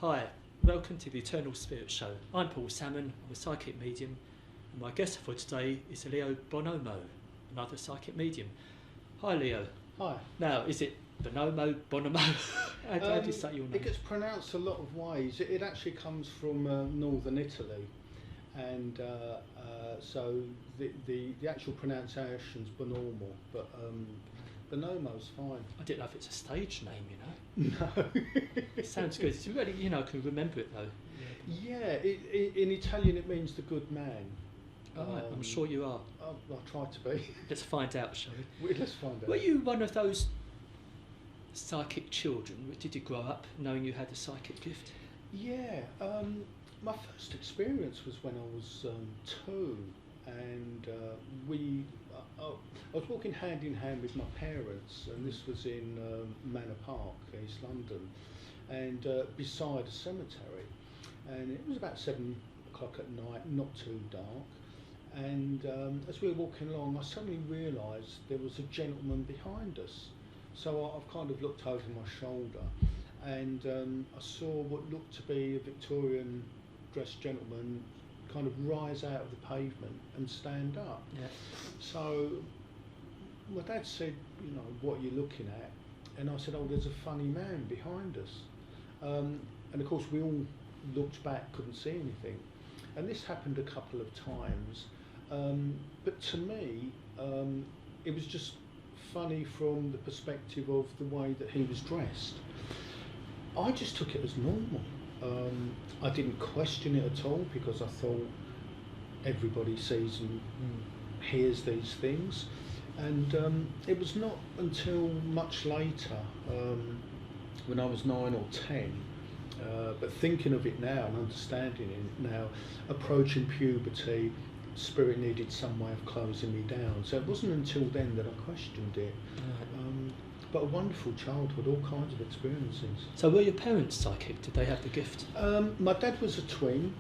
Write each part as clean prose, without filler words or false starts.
Hi, welcome to the Eternal Spirit Show. I'm Paul Salmon, I'm a psychic medium, and my guest for today is Leo Bonomo, another psychic medium. Hi Leo. Hi. Now, is it Bonomo, Bonomo? How do you say your name? It gets pronounced a lot of ways. It actually comes from northern Italy, and so the actual pronunciation's Bonomo, but Bonomo's fine. I didn't know if it's a stage name, you know. No. It sounds good. It's really, I can remember it though. Yeah, in Italian it means the good man. Right, I'm sure you are. I'll try to be. Let's find out, shall we? Let's find out. Were you one of those psychic children? Did you grow up knowing you had a psychic gift? Yeah, my first experience was when I was 2, and I was walking hand in hand with my parents, and this was in Manor Park, East London, and beside a cemetery, and it was about 7 o'clock at night, not too dark, and as we were walking along, I suddenly realised there was a gentleman behind us. So I've kind of looked over my shoulder, and I saw what looked to be a Victorian dressed gentleman kind of rise out of the pavement and stand up. Yeah. So my dad said, what are you looking at? And I said, oh, there's a funny man behind us. And of course we all looked back, couldn't see anything. And this happened a couple of times. But to me, it was just funny from the perspective of the way that he was dressed. I just took it as normal. I didn't question it at all, because I thought everybody sees and hears these things. And it was not until much later, when I was 9 or 10, but thinking of it now and understanding it now, approaching puberty, spirit needed some way of closing me down. So it wasn't until then that I questioned it. But a wonderful childhood, all kinds of experiences. So were your parents psychic? Did they have the gift? My dad was a twin.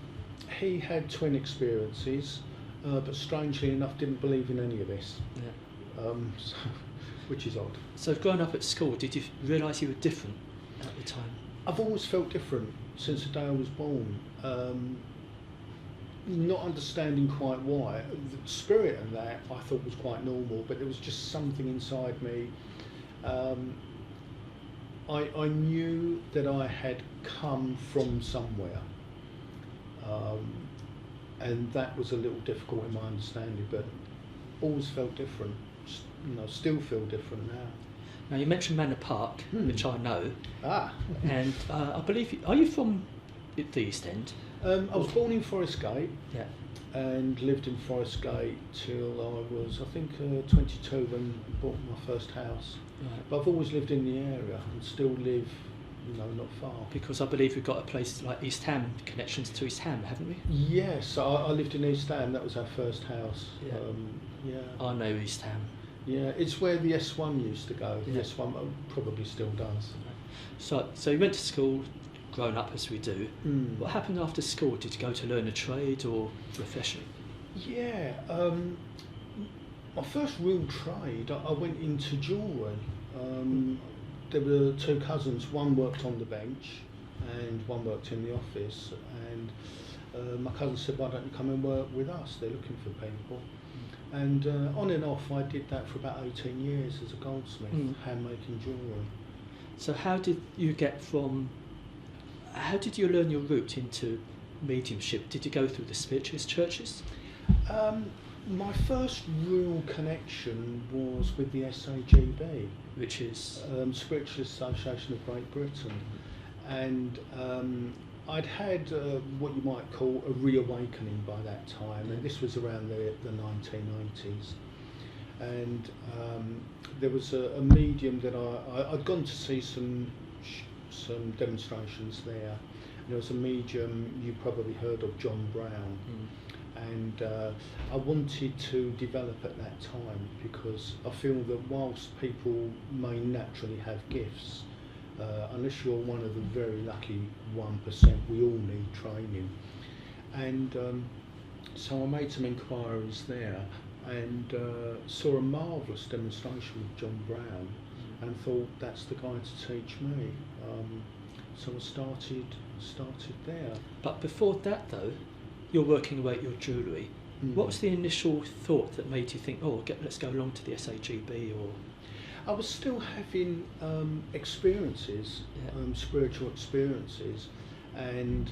He had twin experiences, but strangely enough didn't believe in any of this. Yeah. Which is odd. So growing up at school, did you realise you were different at the time? I've always felt different since the day I was born. Not understanding quite why. The spirit and that I thought was quite normal, but there was just something inside me. I knew that I had come from somewhere, and that was a little difficult in my understanding, but always felt different. Still feel different now. Now you mentioned Manor Park, which I know. And I believe are you from the East End? I was born in Forest Gate. Yeah. And lived in Forest Gate till I was, I think, 22 when I bought my first house. Right. But I've always lived in the area and still live, not far. Because I believe we've got a place like East Ham, connections to East Ham, haven't we? Yes, I lived in East Ham. That was our first house. Yeah. I know East Ham. Yeah, it's where the S1 used to go. Yeah. The S1 probably still does. So you went to school, grown up as we do. What happened after school? Did you go to learn a trade or profession? Yeah, my first real trade, I went into jewellery. There were 2 cousins, one worked on the bench and one worked in the office, and my cousin said, why don't you come and work with us, they're looking for people. And on and off I did that for about 18 years as a goldsmith, hand making jewellery. So how did you learn your route into mediumship? Did you go through the spiritualist churches? My first real connection was with the SAGB, which is Spiritualist Association of Great Britain, and I'd had what you might call a reawakening by that time, and this was around the 1980s. And there was a medium that I'd gone to see some demonstrations there. And there was a medium you probably heard of, John Brown, and I wanted to develop at that time, because I feel that whilst people may naturally have gifts, unless you're one of the very lucky 1%, we all need training. And so I made some inquiries there, and saw a marvellous demonstration with John Brown, and thought, that's the guy to teach me. so I started there. But before that, though, you're working away at your jewellery. What was the initial thought that made you think, oh, let's go along to the SAGB? Or I was still having experiences, spiritual experiences, and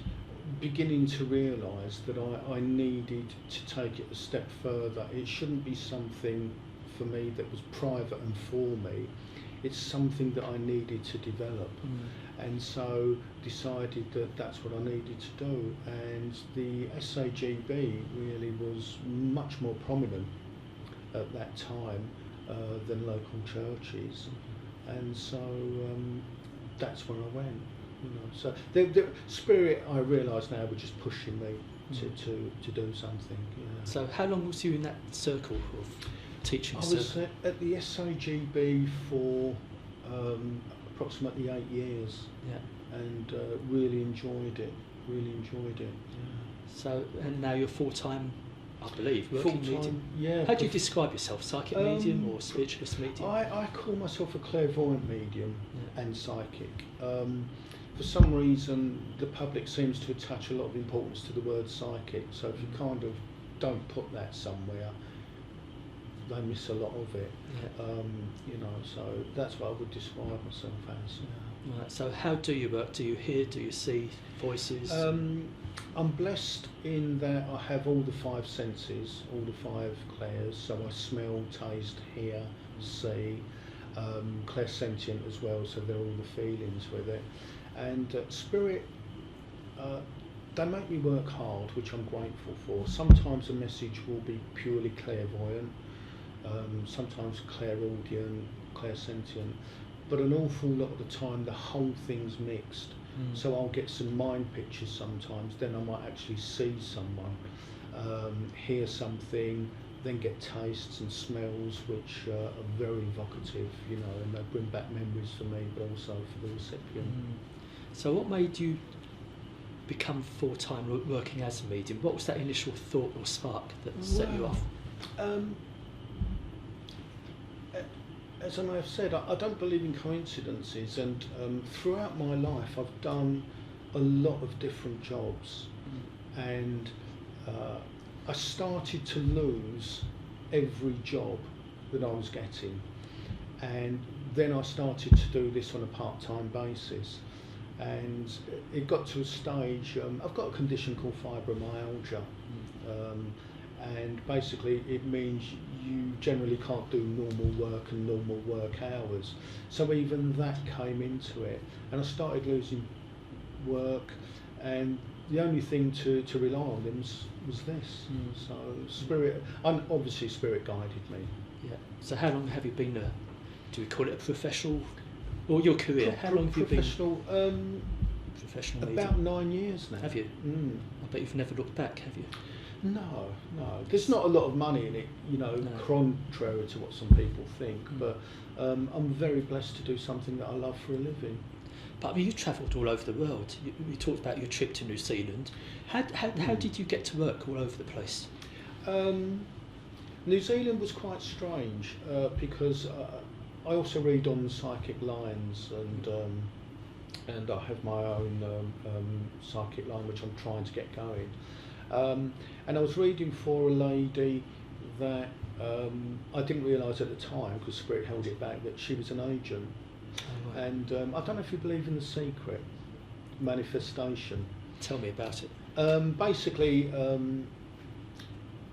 beginning to realise that I needed to take it a step further. It shouldn't be something for me that was private and for me. It's something that I needed to develop, and so decided that that's what I needed to do. And the SAGB really was much more prominent at that time than local churches, and so that's where I went. You know, so the spirit, I realise now, were just pushing me to do something. You know. So how long was you in that circle of teaching? I was at the SAGB for approximately 8 years, and really enjoyed it. Yeah. So, and now you're full-time, I believe, working medium. Yeah. How do you describe yourself? Psychic medium or spiritualist medium? I call myself a clairvoyant medium and psychic. For some reason, the public seems to attach a lot of importance to the word psychic. So if you kind of don't put that somewhere, they miss a lot of it. You know, so that's what I would describe myself as. Right, so how do you work? Do you hear? Do you see voices? I'm blessed in that I have all the 5 senses, all the 5 clairs. So I smell, taste, hear, see, clairsentient as well. So they're all the feelings with it. And spirit, they make me work hard, which I'm grateful for. Sometimes a message will be purely clairvoyant, sometimes clairaudient, clairsentient, but an awful lot of the time the whole thing's mixed. So I'll get some mind pictures sometimes, then I might actually see someone, hear something, then get tastes and smells which are very evocative, you know, and they bring back memories for me, but also for the recipient. So what made you become full-time working as a medium? What was that initial thought or spark that set you off? As I may have said, I don't believe in coincidences, and throughout my life I've done a lot of different jobs, and I started to lose every job that I was getting, and then I started to do this on a part-time basis, and it got to a stage, I've got a condition called fibromyalgia, and basically it means you generally can't do normal work and normal work hours, so even that came into it, and I started losing work, and the only thing to rely on them was this. So spirit, and obviously spirit guided me. So how long have you been do we call it a professional, or your career? How long have you been professional about medium? 9 years now. Have you? I bet you've never looked back, have you? No. There's not a lot of money in it, you know, contrary to what some people think. But I'm very blessed to do something that I love for a living. But I mean, you travelled all over the world. You talked about your trip to New Zealand. How did you get to work all over the place? New Zealand was quite strange because I also read on psychic lines, and I have my own psychic line which I'm trying to get going. And I was reading for a lady that I didn't realise at the time, because Spirit held it back, that she was an agent. Oh, right. And I don't know if you believe in the secret manifestation. Tell me about it. Basically,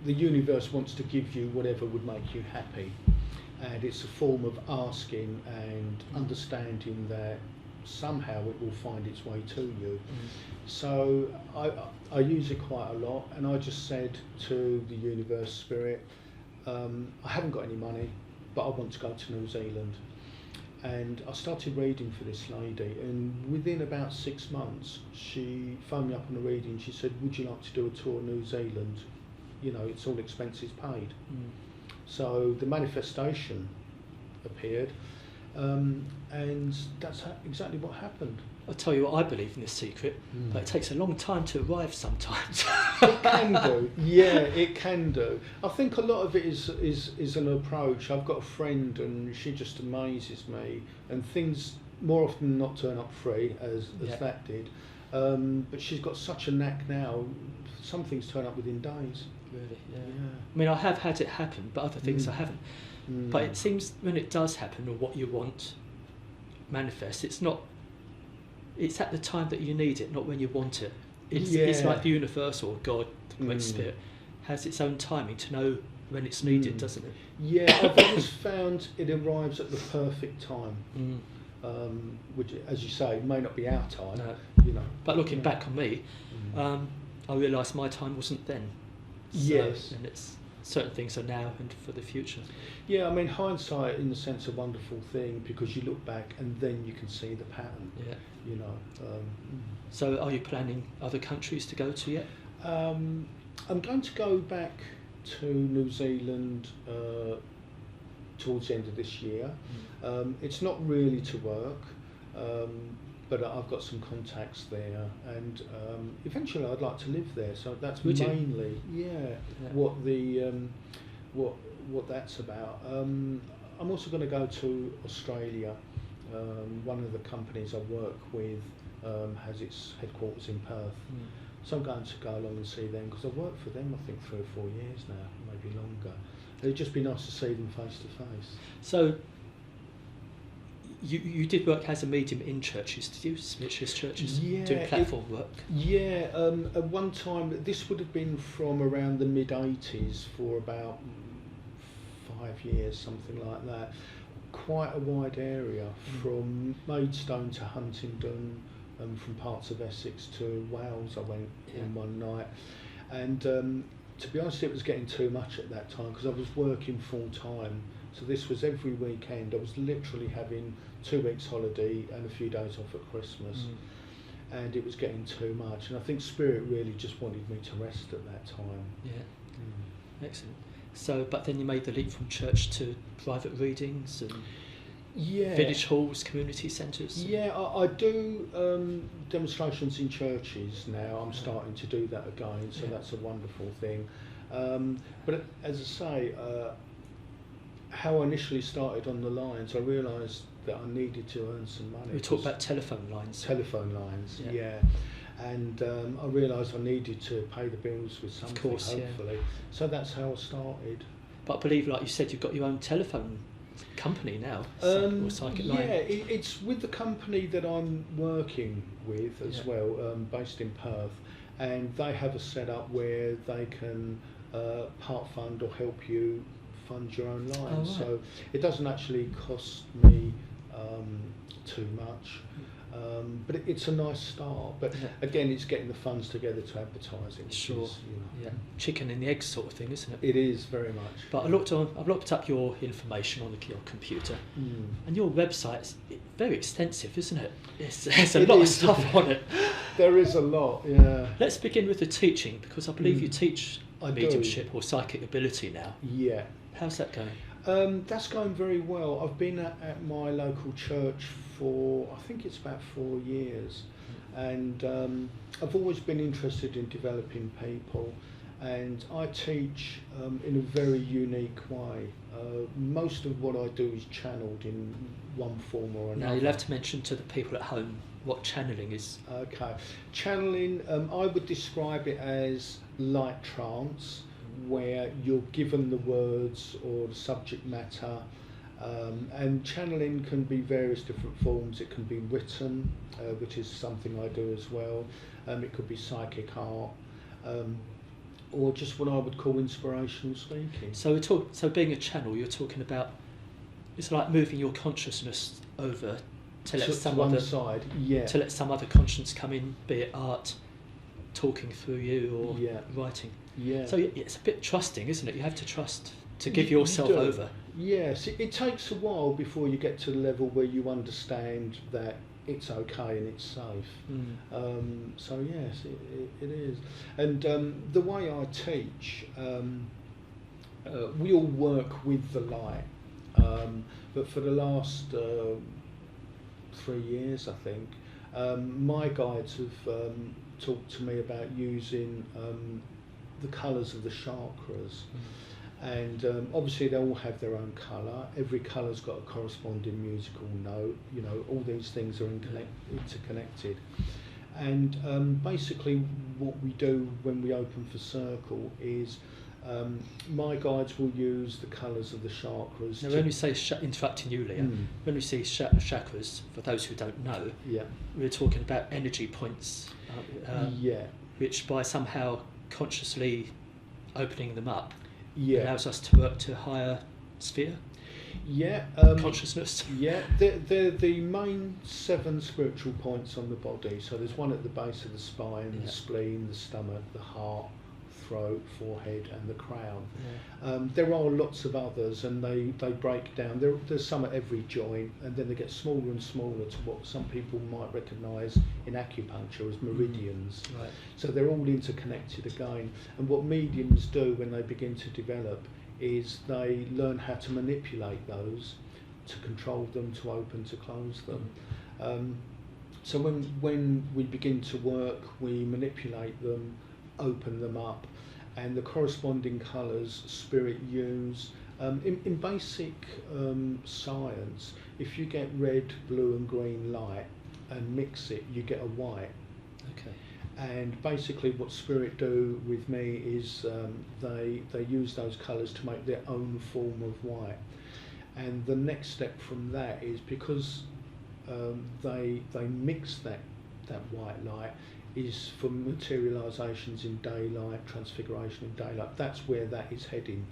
the universe wants to give you whatever would make you happy, and it's a form of asking and understanding that somehow it will find its way to you. So I use it quite a lot, and I just said to the universe, Spirit, I haven't got any money, but I want to go to New Zealand. And I started reading for this lady, and within about 6 months she phoned me up on a reading. She said, would you like to do a tour of New Zealand? You know, it's all expenses paid. So the manifestation appeared, and that's exactly what happened. I'll tell you what I believe in this secret, but it takes a long time to arrive sometimes. It can do, yeah, it can do. I think a lot of it is an approach. I've got a friend, and she just amazes me, and things more often than not turn up free, as Yeah. that did. But she's got such a knack now. Some things turn up within days. Really, yeah. Yeah. I mean, I have had it happen, but other things I haven't. But it Mm. seems when it does happen, or what you want manifests, it's at the time that you need it, not when you want it. It's Yeah. like the universe or God, the Great Spirit, has its own timing to know when it's needed, doesn't it? Yeah, I've always found it arrives at the perfect time. Which, as you say, may not be our time. No. You know. But looking back on me, I realised my time wasn't then. So, Yes. and it's certain things are now and for the future. Yeah, I mean, hindsight, in the sense, a wonderful thing, because you look back and then you can see the pattern. Yeah. You know. So, are you planning other countries to go to yet? I'm going to go back to New Zealand towards the end of this year. It's not really to work, but I've got some contacts there, and eventually I'd like to live there. So that's Would you? mainly, what the what that's about. I'm also going to go to Australia. One of the companies I work with has its headquarters in Perth. So I'm going to go along and see them, because I've worked for them, I think, 3 or 4 years now, maybe longer. It'd just be nice to see them face to face. So, you did work as a medium in churches, did you? Spiritualist churches? Yeah, Doing platform work? Yeah, at one time, this would have been from around the mid-80s for about 5 years, something like that. Quite a wide area, from Maidstone to Huntingdon, from parts of Essex to Wales. I went in one night, and to be honest, it was getting too much at that time, because I was working full time. So this was every weekend. I was literally having 2 weeks holiday and a few days off at Christmas, and it was getting too much. And I think Spirit really just wanted me to rest at that time. Yeah. Excellent. So, but then you made the leap from church to private readings and village halls, community centres. Yeah, I do demonstrations in churches now. I'm starting to do that again, so that's a wonderful thing. But as I say, how I initially started on the lines, I realised that I needed to earn some money. We talked about telephone lines. Telephone lines, yeah. And I realised I needed to pay the bills with something, of course, hopefully. So that's how I started. But I believe, like you said, you've got your own telephone company now, or psychic line. Yeah, it's with the company that I'm working with as well, based in Perth, and they have a setup where they can part fund or help you fund your own line. Oh, right. So it doesn't actually cost me too much. But it's a nice start. But again, it's getting the funds together to advertise it. Sure. Is, chicken and the egg sort of thing, isn't it? It is very much. But I've looked up your information on your computer, and your website's very extensive, isn't it? There's a lot of stuff on it. There is a lot. Yeah. Let's begin with the teaching, because I believe you teach I mediumship or psychic ability now. Yeah. How's that going? That's going very well. I've been at my local church for, I think it's about 4 years, and I've always been interested in developing people, and I teach in a very unique way. Most of what I do is channeled in one form or another. Now you'll have to mention to the people at home what channeling is. Okay, channeling, I would describe it as light trance, where you're given the words or the subject matter, and channeling can be various different forms. It can be written, which is something I do as well. It could be psychic art, or just what I would call inspirational speaking. So being a channel, you're talking about, it's like moving your consciousness over to let some one other side, to let some other conscience come in, be it art, talking through you, or writing. Yeah. So it's a bit trusting, isn't it? You have to trust to give yourself over. Yes, it takes a while before you get to the level where you understand that it's okay and it's safe. So yes, it is. And the way I teach, we all work with the light, but for the last 3 years, I think, my guides have talked to me about using the colours of the chakras, And obviously they all have their own colour. Every colour's got a corresponding musical note. You know, all these things are interconnected. And basically what we do when we open for circle is my guides will use the colours of the chakras. Now when we say, interrupting you Leo, when we say chakras, for those who don't know, we're talking about energy points, which by somehow consciously opening them up allows us to work to a higher sphere. Consciousness. They're the main 7 spiritual points on the body. So there's one at the base of the spine, the spleen, the stomach, the heart, throat, forehead, and the crown. There are lots of others, and they break down. There's some at every joint, and then they get smaller and smaller to what some people might recognise in acupuncture as meridians. So they're all interconnected again. And what mediums do when they begin to develop is they learn how to manipulate those, to control them, to open, to close them. So when we begin to work, we manipulate them, open them up, and the corresponding colours spirit use. In basic science, if you get red, blue and green light and mix it, you get a white. And basically what spirit do with me is they use those colours to make their own form of white. And the next step from that is, because they mix that white light, is for materialisations in daylight, transfiguration in daylight. That's where that is heading.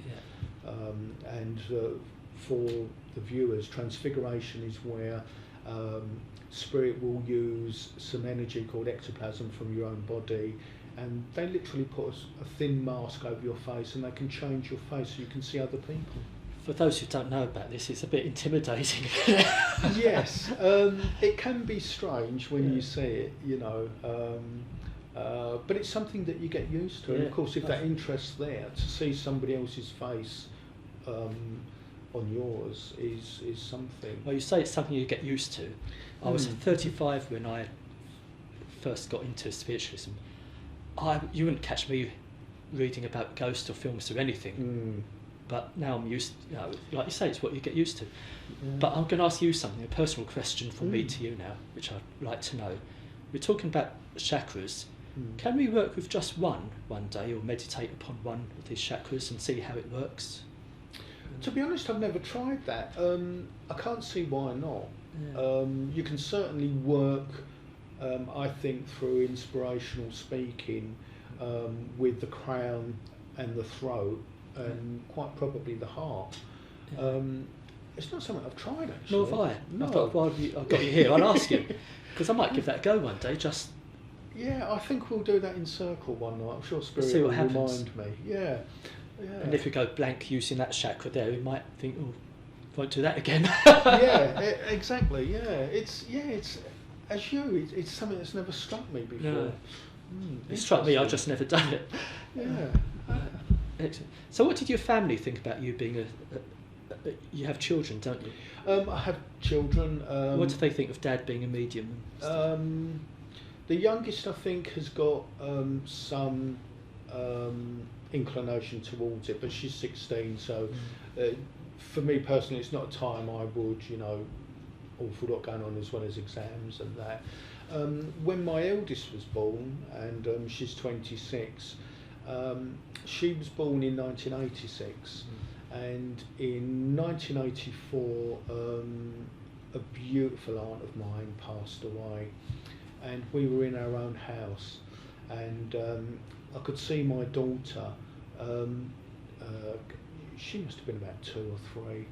And for the viewers, transfiguration is where spirit will use some energy called ectoplasm from your own body, and they literally put a thin mask over your face, and they can change your face so you can see other people. For those who don't know about this, it's a bit intimidating. Yes, it can be strange when you see it, you know, but it's something that you get used to. And of course, if that interest's there, to see somebody else's face on yours is something. Well, you say it's something you get used to. I was 35 when I first got into spiritualism. You wouldn't catch me reading about ghosts or films or anything. But now I'm used, you know, like you say, it's what you get used to. But I'm going to ask you something, a personal question from me to you now, which I'd like to know. We're talking about chakras. Can we work with just one day, or meditate upon one of these chakras and see how it works? To be honest, I've never tried that. I can't see why not. You can certainly work, I think, through inspirational speaking with the crown and the throat, and quite probably the heart. It's not something I've tried, actually. Nor have I. No. I thought, well, I've got you here, I'll ask you. Because I might give that a go one day, just... Yeah, I think we'll do that in circle one night. I'm sure Spirit see what will happens. remind me. Yeah. And if we go blank using that chakra there, we might think, oh, won't do that again. Exactly. Yeah, it's as you. It's something that's never struck me before. No. It struck me. I've just never done it. Excellent. So, what did your family think about you being you have children, don't you? I have children. What do they think of Dad being a medium? The youngest, I think, has got some inclination towards it, but she's 16, so for me personally, it's not a time I would, you know, awful lot going on as well as exams and that. When my eldest was born, and she's 26, she was born in 1986, and in 1984 a beautiful aunt of mine passed away, and we were in our own house, and I could see my daughter, she must have been about 2 or 3,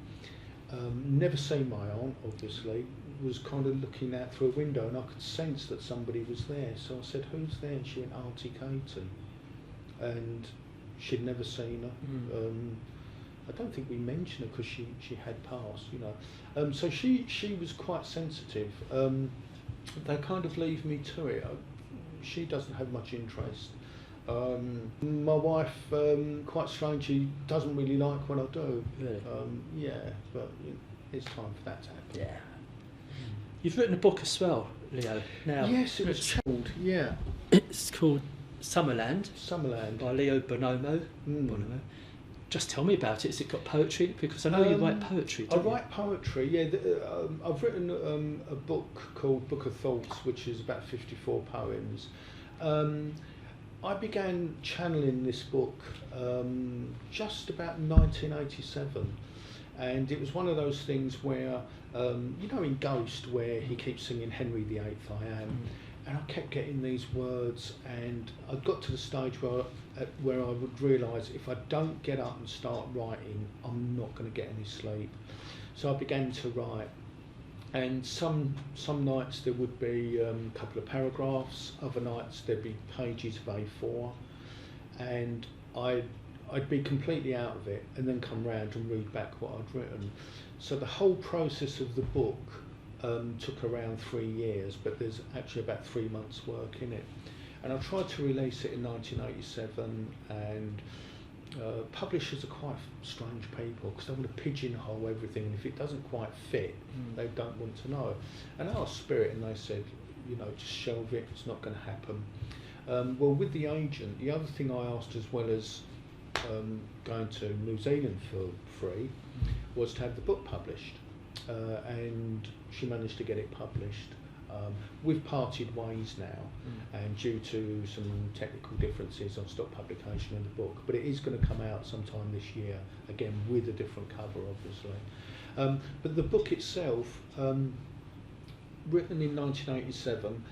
never seen my aunt obviously, was kind of looking out through a window, and I could sense that somebody was there, so I said, "Who's there?" And she went, "Auntie Katie," and she'd never seen her. I don't think we mentioned her because she had passed, you know. So she was quite sensitive. They kind of leave me to it. She doesn't have much interest. My wife, quite strangely, doesn't really like what I do. Really? But it's time for that to happen. Yeah. You've written a book as well, Leo. Now. Yes, it was called. Yeah. It's called Summerland. Summerland. By Leo Bonomo. Mm. just tell me about it. Has it got poetry? Because I know you write poetry, I don't you? write poetry, yeah. I've written a book called Book of Thoughts, which is about 54 poems. I began channeling this book just about 1987, and it was one of those things where, in Ghost, where he keeps singing Henry VIII, I am, and I kept getting these words, and I got to the stage where I would realise if I don't get up and start writing, I'm not going to get any sleep. So I began to write, and some nights there would be a couple of paragraphs, other nights there'd be pages of A4, and I'd be completely out of it and then come round and read back what I'd written. So the whole process of the book took around 3 years, but there's actually about 3 months work in it. And I tried to release it in 1987, and publishers are quite strange people because they want to pigeonhole everything, and if it doesn't quite fit, they don't want to know. And I asked Spirit, and they said, just shelve it, it's not going to happen. Well, with the agent, the other thing I asked, as well as going to New Zealand for free, was to have the book published, and she managed to get it published. We've parted ways now, and due to some technical differences, I've stopped publication of the book, but it is going to come out sometime this year, again with a different cover, obviously. But the book itself, written in 1987,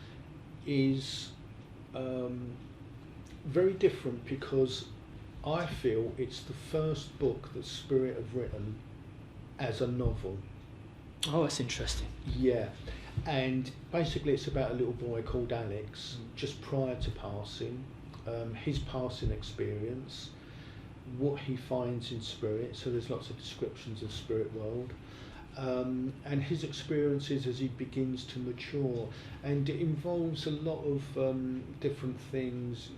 is very different because I feel it's the first book that Spirit have written as a novel. Oh, that's interesting. Yeah. And basically it's about a little boy called Alex, just prior to passing, his passing experience, what he finds in spirit, so there's lots of descriptions of spirit world, and his experiences as he begins to mature, and it involves a lot of different things.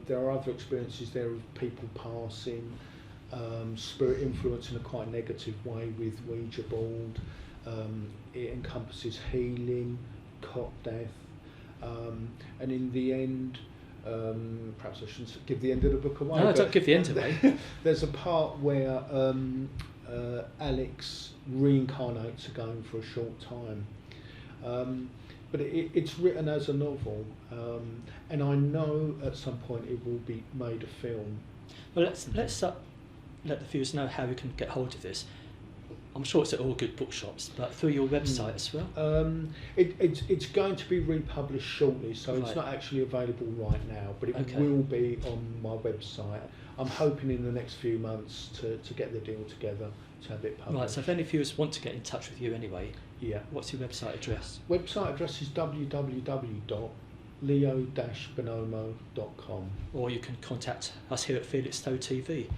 There are other experiences there of people passing, spirit influence in a quite negative way with Ouija board. It encompasses healing, cot death, and in the end, perhaps I shouldn't give the end of the book away. No, don't give the end away. There's a part where Alex reincarnates again for a short time, but it's written as a novel, and I know at some point it will be made a film. Well, let's let the viewers know how we can get hold of this. I'm sure it's at all good bookshops, but through your website as well? It's going to be republished shortly, so right. It's not actually available right now, but it Okay. will be on my website. I'm hoping in the next few months to get the deal together to have it published. Right, so if any viewers want to get in touch with you anyway, yeah. What's your website address? Website address is www.leo-bonomo.com. Or you can contact us here at Felixstowe TV.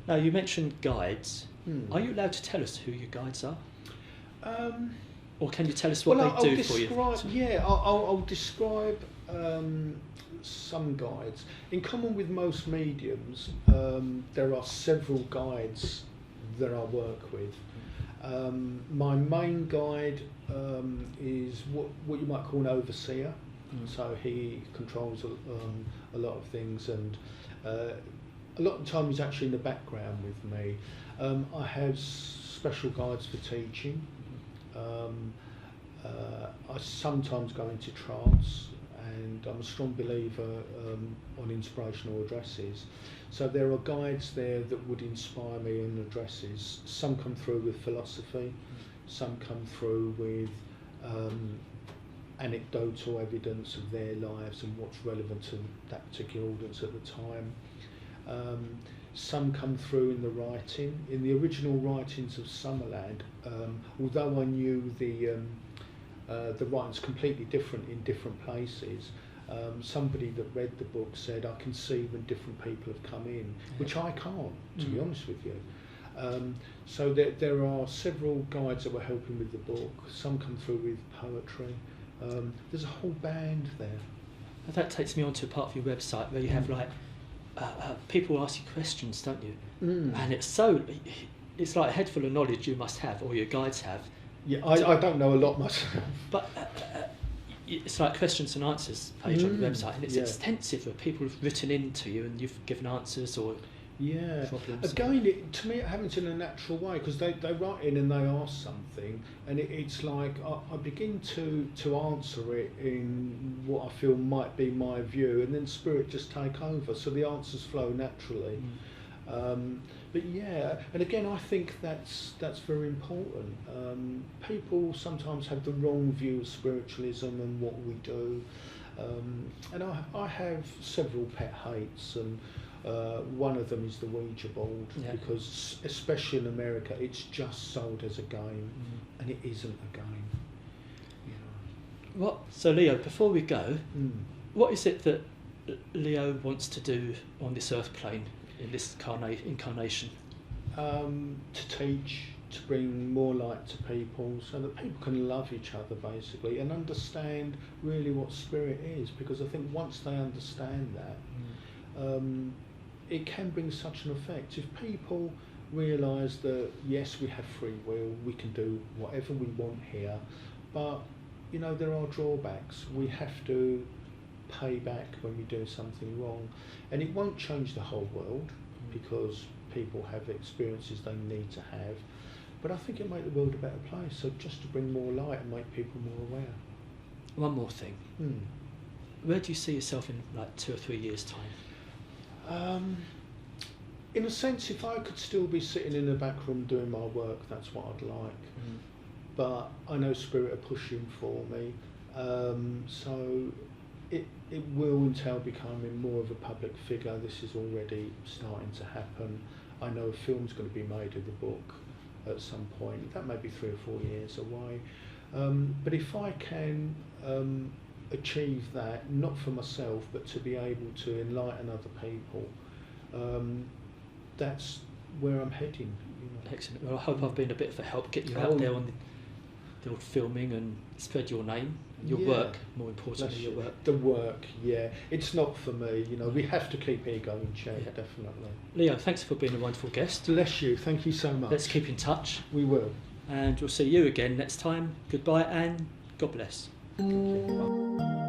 Now, you mentioned guides. Are you allowed to tell us who your guides are? Or can you tell us what they do for you? Yeah, I'll describe some guides. In common with most mediums, there are several guides that I work with. My main guide is what you might call an overseer. So he controls a lot of things, and a lot of the time he's actually in the background with me. I have special guides for teaching. I sometimes go into trance, and I'm a strong believer on inspirational addresses. So there are guides there that would inspire me in addresses. Some come through with philosophy, some come through with anecdotal evidence of their lives and what's relevant to that particular audience at the time. Some come through in the writing. In the original writings of Summerland, although I knew the writing's completely different in different places, somebody that read the book said, I can see when different people have come in, which I can't, to be honest with you. So there are several guides that were helping with the book. Some come through with poetry. There's a whole band there. Well, that takes me on to a part of your website where you have people ask you questions, don't you? And it's like a head full of knowledge you must have, or your guides have. Yeah, I don't know a lot myself. But it's like questions and answers page on the website, and it's extensive where people have written in to you and you've given answers, or... Yeah. problems. Again, to me, it happens in a natural way because they write in and they ask something, and it's like I begin to answer it in what I feel might be my view, and then spirit just take over, so the answers flow naturally. But yeah, and again, I think that's very important. People sometimes have the wrong view of spiritualism and what we do, and I have several pet hates, and one of them is the Ouija board, because especially in America, it's just sold as a game, and it isn't a game. You know. So Leo, before we go, what is it that Leo wants to do on this earth plane in this incarnation? To teach, to bring more light to people, so that people can love each other basically, and understand really what spirit is. Because I think once they understand that, it can bring such an effect. If people realise that yes, we have free will, we can do whatever we want here, but you know, there are drawbacks. We have to pay back when we do something wrong, and it won't change the whole world because people have experiences they need to have, but I think it'll make the world a better place. So just to bring more light and make people more aware. One more thing. Where do you see yourself in like 2 or 3 years' time? In a sense, if I could still be sitting in the back room doing my work, that's what I'd like. But I know spirit are pushing for me, so it will entail becoming more of a public figure. This is already starting to happen. I know a film's going to be made of the book at some point. That may be 3 or 4 years away. But if I can achieve that, not for myself, but to be able to enlighten other people, that's where I'm heading. You know. Excellent. Well, I hope I've been a bit of a help, get you out there on the old filming and spread your name, your work, more importantly, your work. The work, yeah. It's not for me, you know, we have to keep ego in check, definitely. Leo, thanks for being a wonderful guest. Bless you, thank you so much. Let's keep in touch. We will. And we'll see you again next time. Goodbye and God bless. Thank you.